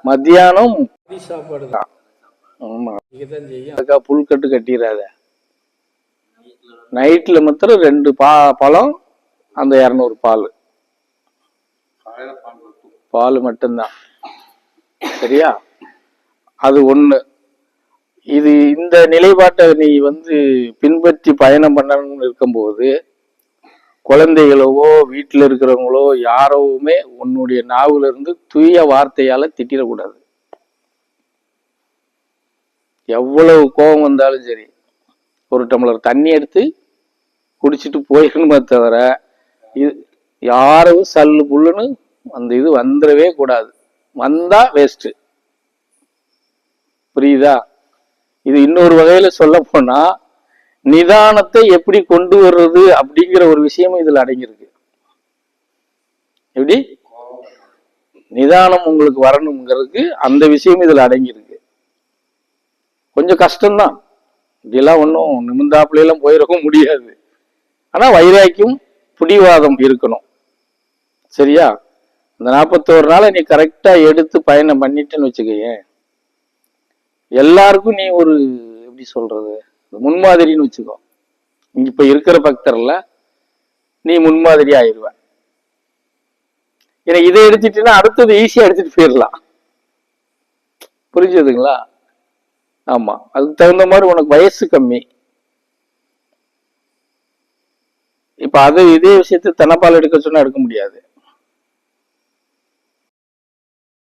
மத்தியானம் சாப்பாடு தான். ஆமா, அதுக்காக புல்கட்டு கட்டிடாத. நைட்ல மாத்திரம் 2 பழம், அந்த 200 பால் மட்டும்தான். சரியா? அது ஒண்ணு. இது இந்த நிலைப்பாட்டை நீ பின்பற்றி பயணம் பண்ணணும்னு இருக்கும்போது, குழந்தைகளவோ வீட்டில் இருக்கிறவங்களோ யாரோவுமே உன்னுடைய நாவுல இருந்து தூய வார்த்தையால திட்டிடக்கூடாது. எவ்வளவு கோபம் வந்தாலும் சரி, ஒரு டம்ளர் தண்ணி எடுத்து குடிச்சிட்டு போயிடணுமே தவிர, யாரும் சல்லு புல்லுன்னு அந்த இது வந்துடவே கூடாது. வந்தா வேஸ்ட். புரியுதா? இது இன்னொரு வகையில சொல்ல போனா, நிதானத்தை எப்படி கொண்டு வர்றது அப்படிங்கிற ஒரு விஷயமும் இதுல அடங்கியிருக்கு. எப்படி நிதானம் உங்களுக்கு வரணுங்கிறதுக்கு அந்த விஷயம் இதுல அடங்கியிருக்கு. கொஞ்சம் கஷ்டம்தான். இதெல்லாம் ஒன்றும் நிமிந்தாப்புல எல்லாம் போயிடவும் முடியாது. ஆனா வைராக்கியம், பிடிவாதம் இருக்கணும். சரியா? இந்த 41 நாளை நீ கரெக்டா எடுத்து பயணம் பண்ணிட்டேன்னு வச்சுக்கேன், எல்லாருக்கும் நீ ஒரு எப்படி சொல்றது, முன்மாதிரின்னு வச்சுக்கோ. இப்ப இருக்கிற பக்தர்ல நீ முன்மாதிரி ஆயிடுவ. ஏன்னா இதை எடுத்துட்டீங்கன்னா அடுத்தது ஈஸியா எடுத்துட்டு போயிடலாம். புரிஞ்சதுங்களா? ஆமா, அதுக்கு தகுந்த மாதிரி உனக்கு வயசு கம்மி. இப்ப அது இதே விஷயத்த தென்னப்பால் எடுக்க சொன்னா எடுக்க முடியாது.